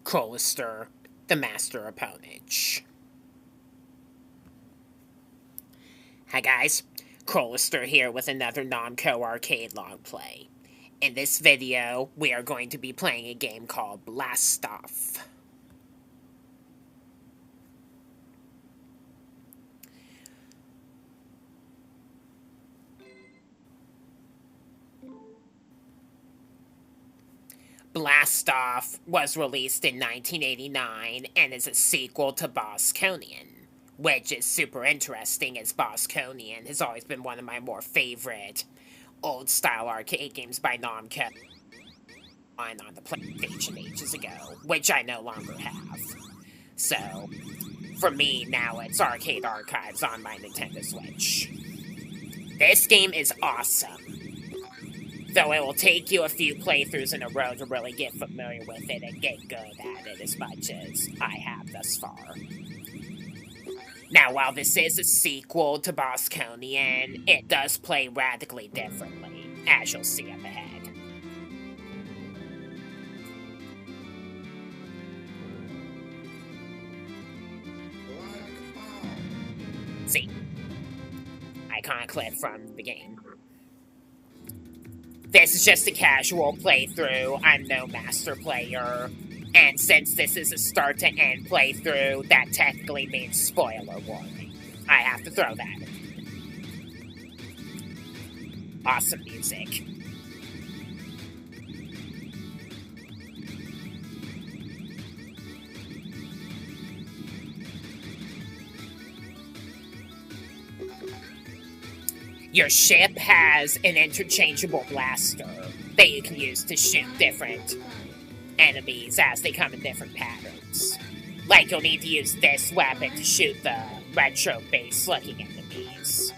Crolister, the master opponent. Hi guys, Crolister here with another Namco arcade long play. In this video, we are going to be playing a game called Blast Off. Blast Off was released in 1989 and is a sequel to Bosconian, which is super interesting as Bosconian has always been one of my more favorite old-style arcade games by Namco on the PlayStation ages ago, which I no longer have. So, for me, now it's Arcade Archives on my Nintendo Switch. This game is awesome, though it will take you a few playthroughs in a row to really get familiar with it and get good at it as much as I have thus far. Now, while this is a sequel to Bosconian, it does play radically differently, as you'll see up ahead. See, iconic clip from the game. This is just a casual playthrough. I'm no master player. And since this is a start-to-end playthrough, that technically means spoiler warning. I have to throw that in. Awesome music. Your ship has an interchangeable blaster that you can use to shoot different enemies as they come in different patterns. Like, you'll need to use this weapon to shoot the retro base-looking enemies.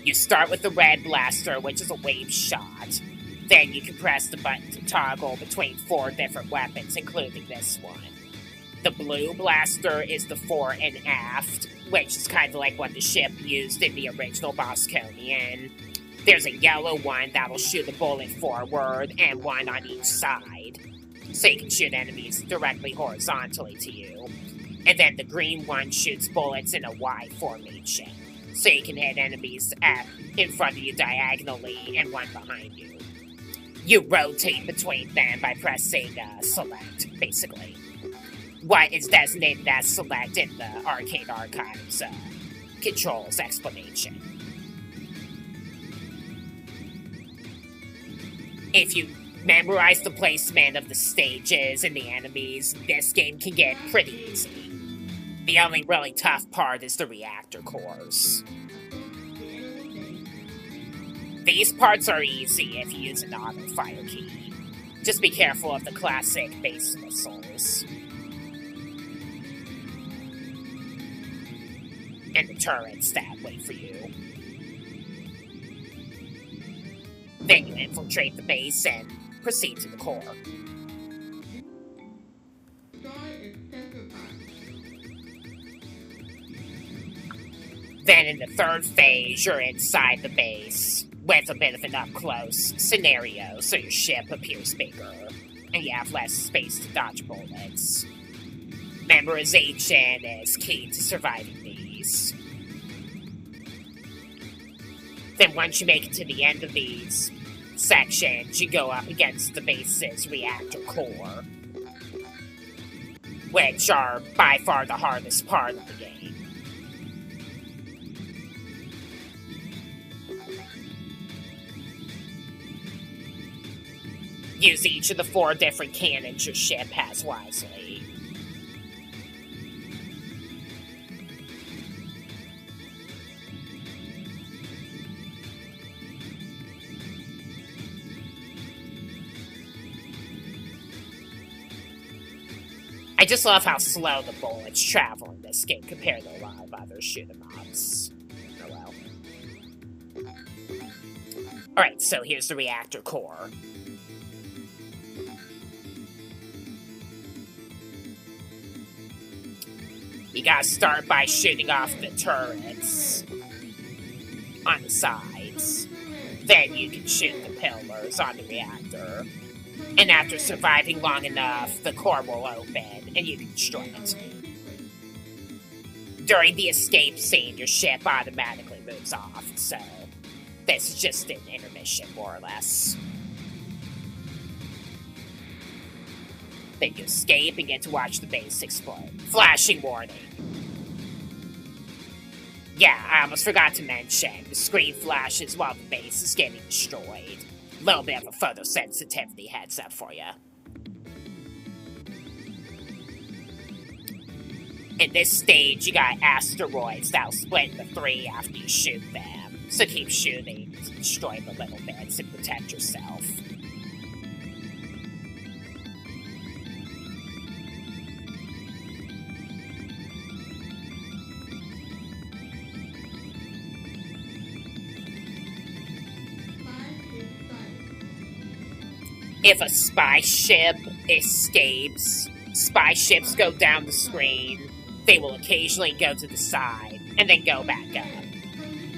You start with the red blaster, which is a wave shot. Then you can press the button to toggle between 4 different weapons, including this one. The blue blaster is the fore and aft, which is kind of like what the ship used in the original Bosconian. There's a yellow one that'll shoot a bullet forward, and one on each side, so you can shoot enemies directly horizontally to you. And then the green one shoots bullets in a Y formation, so you can hit enemies in front of you diagonally and one behind you. You rotate between them by pressing select, basically. What is designated as select in the Arcade Archives controls explanation. If you memorize the placement of the stages and the enemies, this game can get pretty easy. The only really tough part is the reactor cores. These parts are easy if you use an auto fire key. Just be careful of the classic base missiles. And the turrets that wait for you. Then you infiltrate the base and proceed to the core. Then in the third phase, you're inside the base with a bit of an up-close scenario, so your ship appears bigger, and you have less space to dodge bullets. Memorization is key to surviving these. Then once you make it to the end of these sections, you go up against the base's reactor core, which are by far the hardest part of the game. Use each of the 4 different cannons your ship has wisely. I just love how slow the bullets travel in this game compared to a lot of other shoot-em-ups. Oh well. Alright, so here's the reactor core. You gotta start by shooting off the turrets on the sides. Then you can shoot the pillars on the reactor. And after surviving long enough, the core will open and you can destroy it. During the escape scene, your ship automatically moves off, so this is just an intermission, more or less. Then you escape and get to watch the base explode. Flashing warning. Yeah, I almost forgot to mention, the screen flashes while the base is getting destroyed. A little bit of a photosensitivity heads up for you. In this stage, you got asteroids that'll split into 3 after you shoot them. So keep shooting to destroy the little bits and protect yourself. If a spy ship escapes, spy ships go down the screen. They will occasionally go to the side, and then go back up.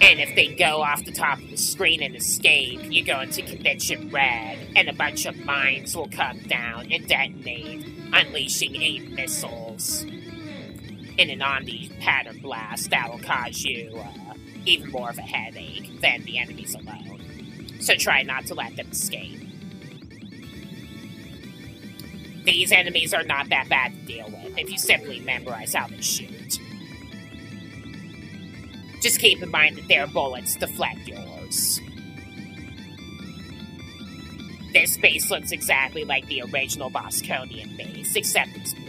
And if they go off the top of the screen and escape, you go into condition red, and a bunch of mines will come down and detonate, unleashing 8 missiles in an omni-pattern blast that will cause you even more of a headache than the enemies alone. So try not to let them escape. These enemies are not that bad to deal with if you simply memorize how they shoot. Just keep in mind that their bullets deflect yours. This base looks exactly like the original Bosconian base, except it's blue.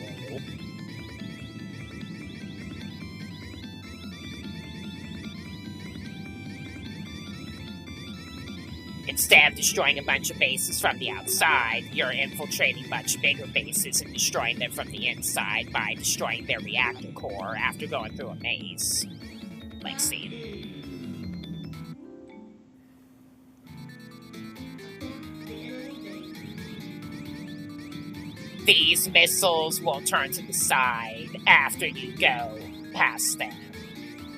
Instead of destroying a bunch of bases from the outside, you're infiltrating much bigger bases and destroying them from the inside by destroying their reactor core after going through a maze. Like scene. These missiles will turn to the side after you go past them.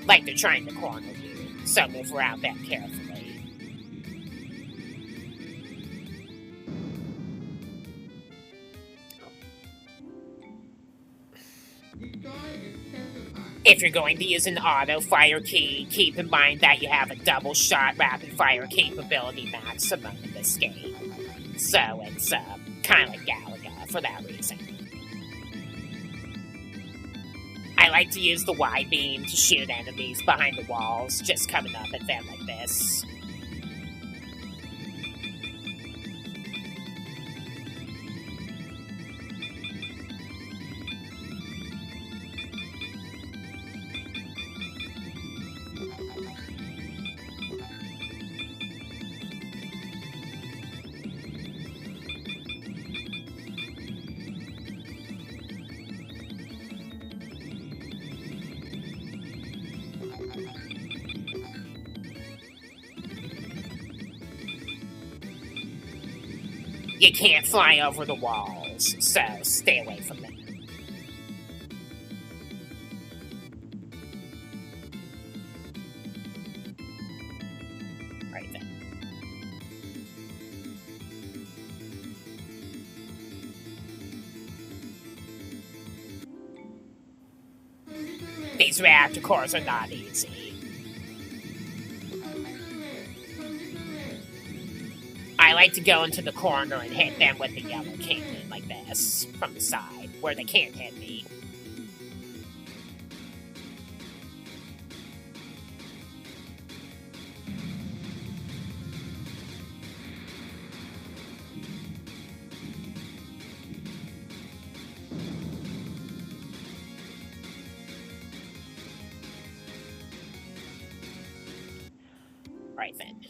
Like they're trying to corner you, so move around them carefully. If you're going to use an auto-fire key, keep in mind that you have a double-shot rapid-fire capability maximum in this game. So it's kind of like Galaga for that reason. I like to use the Y-beam to shoot enemies behind the walls, just coming up at them like this. You can't fly over the walls, so stay away from them. Right then. These reactor cores are not easy. I like to go into the corner and hit them with the yellow cannon like this, from the side, where they can't hit me. Right then.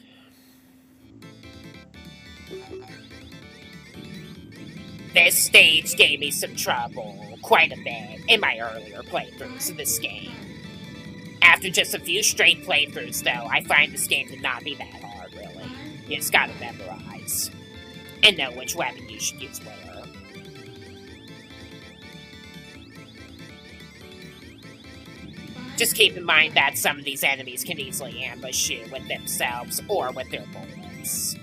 This stage gave me some trouble, quite a bit, in my earlier playthroughs of this game. After just a few straight playthroughs, though, I find this game to not be that hard, really. You just gotta memorize, and know which weapon you should use where. Just keep in mind that some of these enemies can easily ambush you with themselves or with their bullets.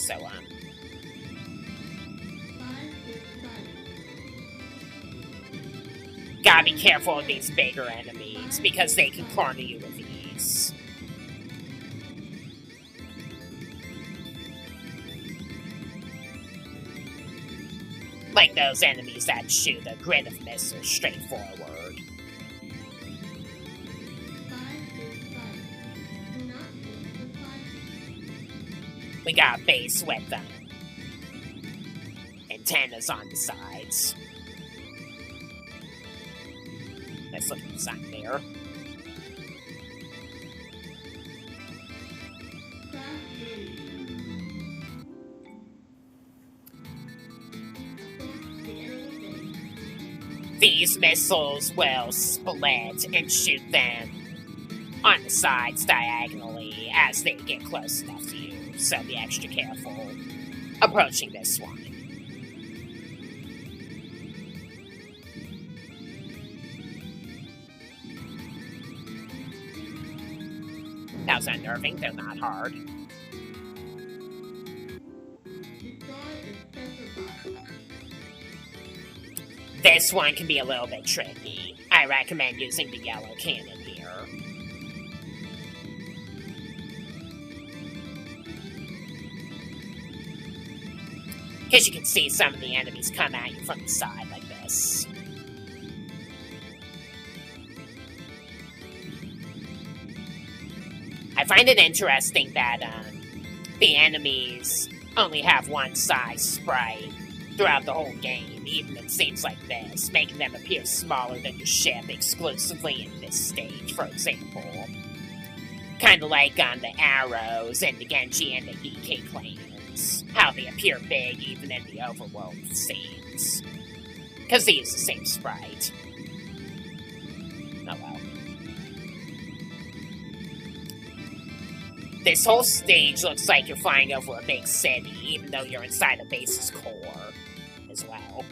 So, gotta be careful of these bigger enemies, because they can corner you with ease. Like those enemies that shoot a grid of missiles straight forward. We got a base with them. Antennas on the sides. Let's look inside there. These missiles will split and shoot them on the sides diagonally as they get close enough to you, so be extra careful approaching this one. That was unnerving, though not hard. This one can be a little bit tricky. I recommend using the yellow cannon here. Because you can see some of the enemies come at you from the side like this. I find it interesting that the enemies only have one size sprite throughout the whole game, even it seems like this, making them appear smaller than your ship exclusively in this stage, for example. Kind of like on the arrows in the Genji and the EK clans, how they appear big even in the overworld scenes. Because they use the same sprite. Oh well. This whole stage looks like you're flying over a big city, even though you're inside a base's core as well.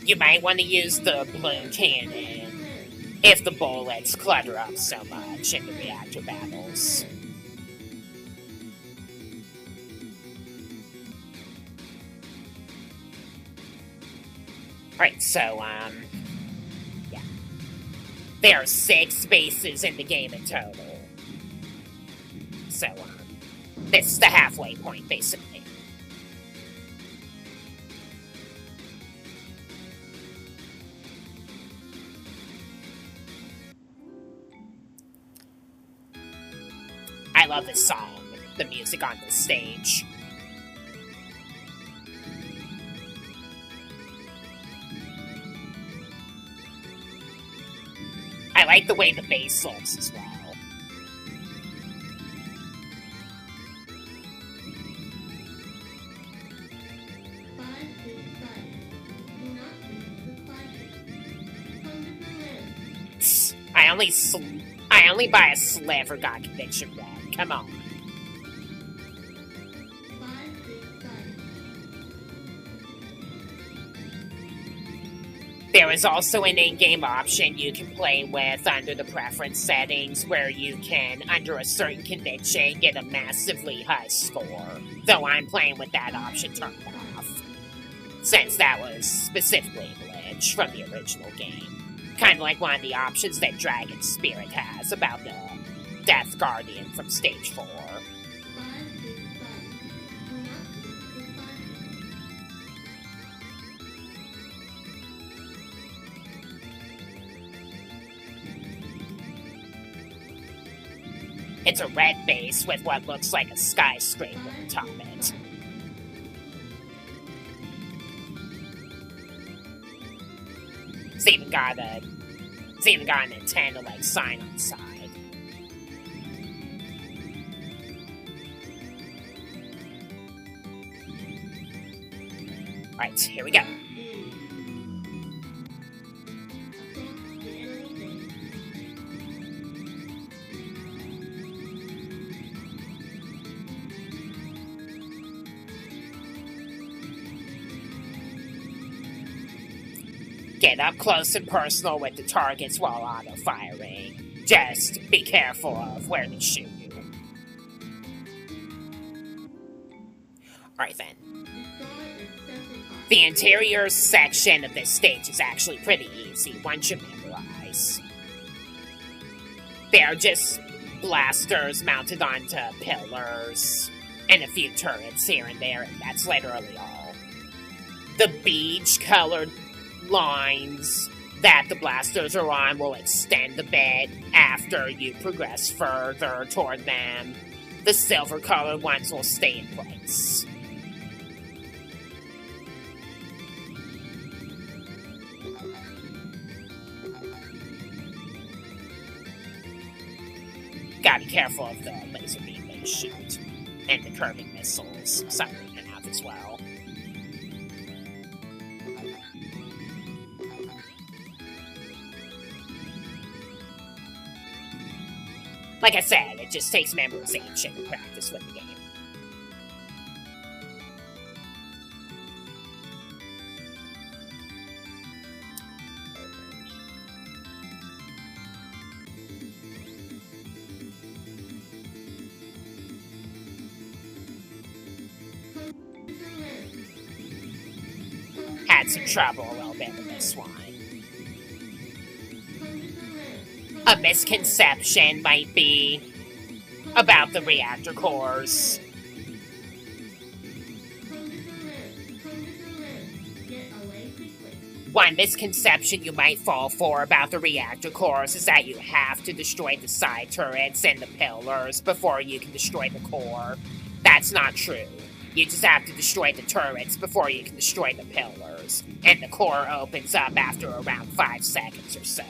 You might want to use the blue cannon if the bullets clutter up so much in the reactor battles. Alright, so, yeah. There are 6 bases in the game in total. So, this is the halfway point, basically. I love this song, the music on this stage. I like the way the bass looks as well. I only buy a sliver got conviction red. Come on. There is also an in-game option you can play with under the preference settings where you can, under a certain conviction, get a massively high score. Though I'm playing with that option turned off, since that was specifically a glitch from the original game. Kind of like one of the options that Dragon Spirit has about the Death Guardian from Stage 4. It's a red base with what looks like a skyscraper atop it. It's even got an antenna-like sign on the side. Alright, here we go. Get up close and personal with the targets while auto-firing. Just be careful of where they shoot you. Alright then. The interior section of this stage is actually pretty easy once you memorize. They're just blasters mounted onto pillars and a few turrets here and there, and that's literally all. The beige-colored lines that the blasters are on will extend a bit after you progress further toward them. The silver-colored ones will stay in place. Gotta be careful of the laser beam they shoot, and the curving missiles, some in and out as well. Like I said, it just takes memorization and practice with the game. Had some trouble a little bit with this one. A misconception might be about the reactor cores. One misconception you might fall for about the reactor cores is that you have to destroy the side turrets and the pillars before you can destroy the core. That's not true. You just have to destroy the turrets before you can destroy the pillars, and the core opens up after around 5 seconds or so.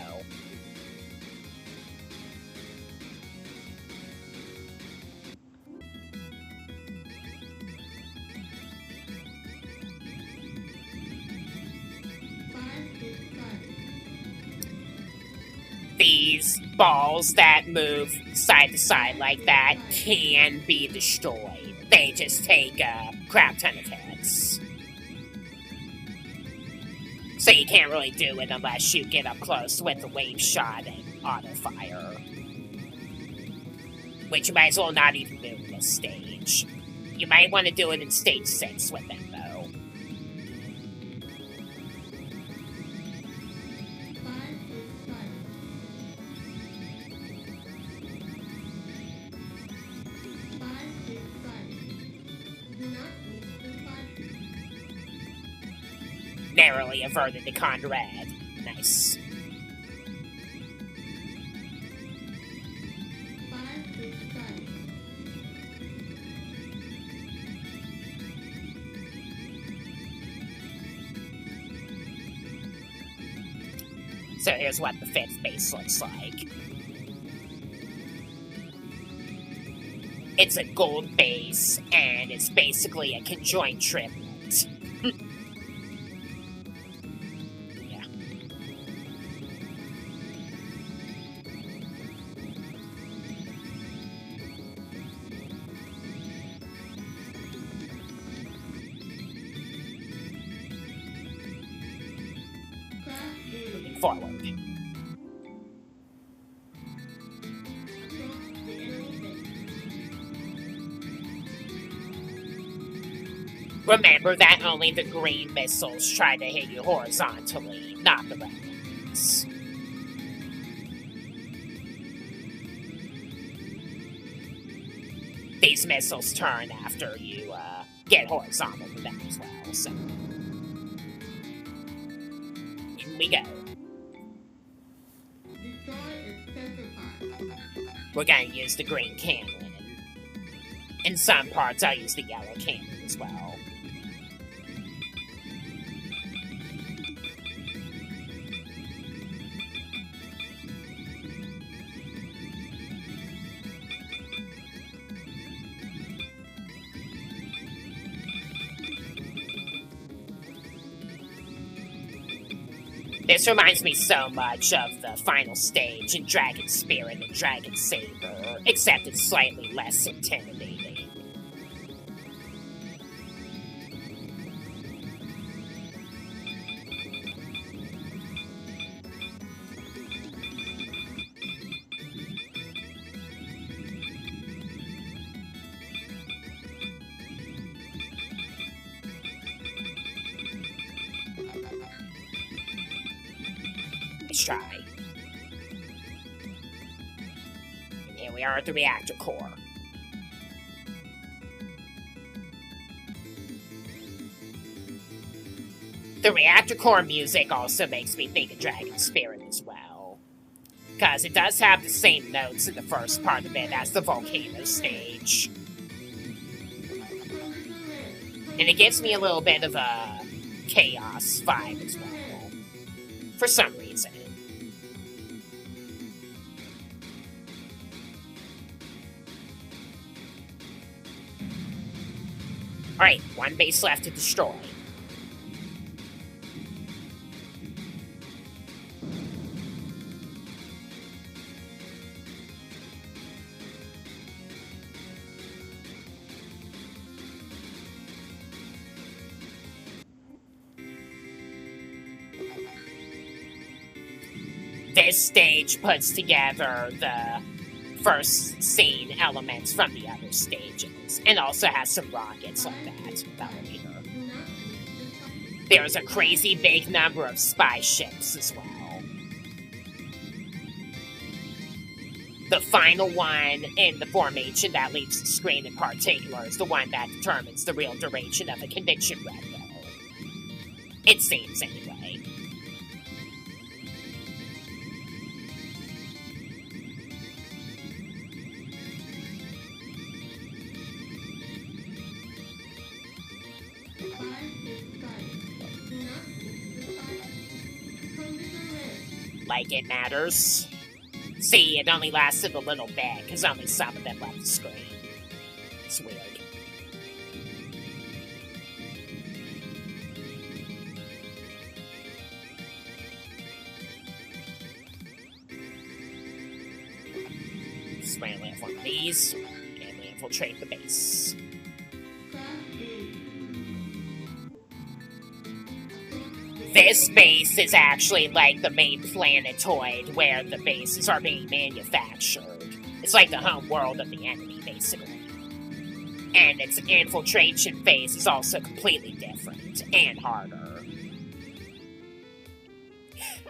These balls that move side to side like that can be destroyed. They just take a crap ton of hits. So you can't really do it unless you get up close with the wave shot and auto-fire. Which you might as well not even do in this stage. You might want to do it in stage 6 with them, though. Narrowly averted the Conrad. Nice. So here's what the 5th base looks like. It's a gold base, and it's basically a conjoined triplet. Forward. Remember that only the green missiles try to hit you horizontally, not the red ones. These missiles turn after you get horizontal with them as well, so... In we go. We're gonna use the green cannon. In some parts, I'll use the yellow cannon as well. This reminds me so much of the final stage in Dragon Spirit and Dragon Saber, except it's slightly less intimidating. let's try. And here we are at the reactor core. The reactor core music also makes me think of Dragon Spirit as well. Because it does have the same notes in the first part of it as the volcano stage. And it gives me a little bit of a chaos vibe as well. For some reason. Alright, one base left to destroy. This stage puts together the first scene elements from the other stages, and also has some rockets like that later. There's a crazy big number of spy ships as well. The final one in the formation that leaves the screen in particular is the one that determines the real duration of a conviction window. It seems, anyway. Like it matters. See, it only lasted a little bit, because only some of them left the screen. It's weird. Just randomly have one of these, and we infiltrate the base. This base is actually like the main planetoid where the bases are being manufactured. It's like the home world of the enemy, basically. And its infiltration phase is also completely different and harder.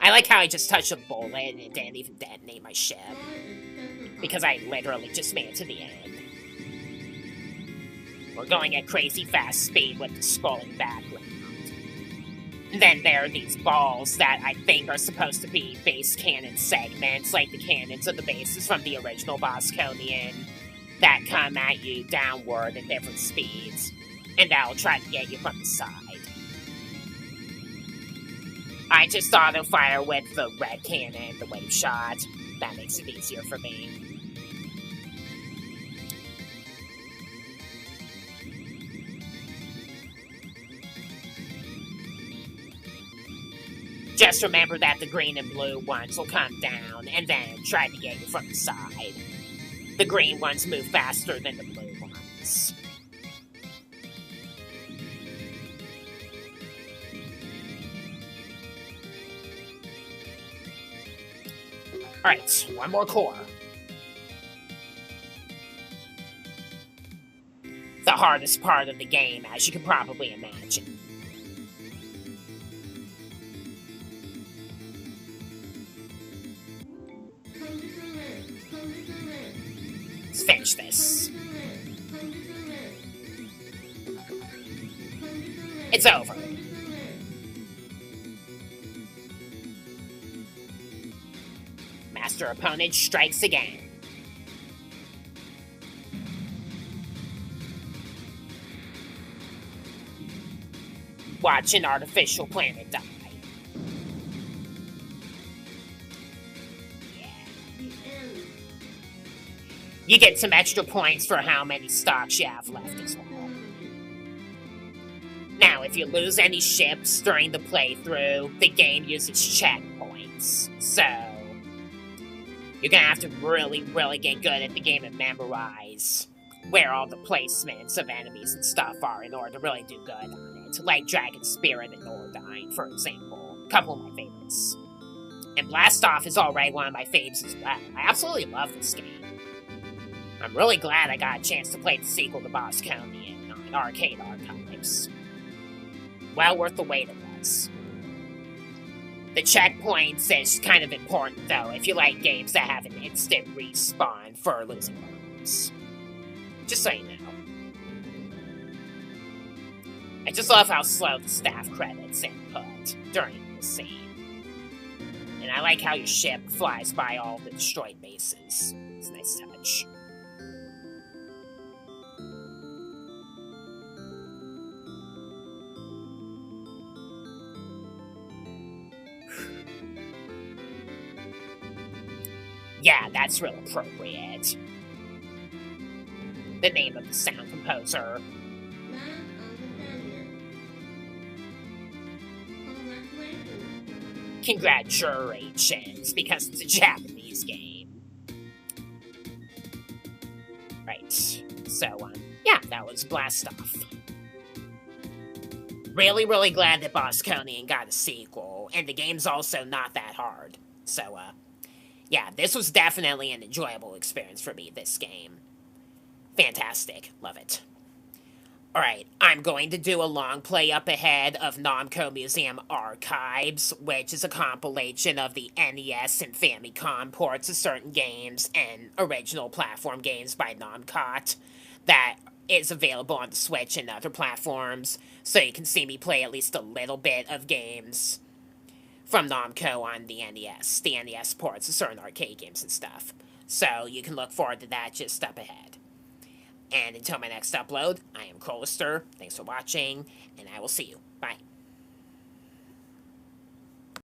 I like how I just touched a bullet and it didn't even detonate my ship. Because I literally just made it to the end. We're going at crazy fast speed with the scrolling background. Then there are these balls that I think are supposed to be base cannon segments, like the cannons of the bases from the original Bosconian, that come at you downward at different speeds, and that'll try to get you from the side. I just auto-fire with the red cannon, the wave shot. That makes it easier for me. Just remember that the green and blue ones will come down and then try to get you from the side. The green ones move faster than the blue ones. Alright, one more core. The hardest part of the game, as you can probably imagine. Let's finish this. It's over. Master opponent strikes again. Watch an artificial planet die. You get some extra points for how many stocks you have left as well. Now, if you lose any ships during the playthrough, the game uses checkpoints. So, you're gonna have to really, really get good at the game and memorize where all the placements of enemies and stuff are in order to really do good on it. Like Dragon Spirit and Nordyne, for example. A couple of my favorites. And Blastoff is already one of my faves as well. I absolutely love this game. I'm really glad I got a chance to play the sequel to Bosconian on Arcade Archives. Well worth the wait it was. The checkpoints is kind of important, though, if you like games that have an instant respawn for losing bombs. Just so you know. I just love how slow the staff credits input during the scene. And I like how your ship flies by all the destroyed bases. It's a nice touch. Yeah, that's real appropriate. The name of the sound composer. Congratulations, because it's a Japanese game. Right, so, yeah, that was Blast Off. Really, really glad that Bosconian got a sequel, and the game's also not that hard. So, yeah, this was definitely an enjoyable experience for me, this game. Fantastic. Love it. Alright, I'm going to do a long play up ahead of Namco Museum Archives, which is a compilation of the NES and Famicom ports of certain games and original platform games by Namco that is available on the Switch and other platforms, so you can see me play at least a little bit of games from Namco on the NES. The NES ports of certain arcade games and stuff. So you can look forward to that just up ahead. And until my next upload, I am Crolister. Thanks for watching, and I will see you. Bye.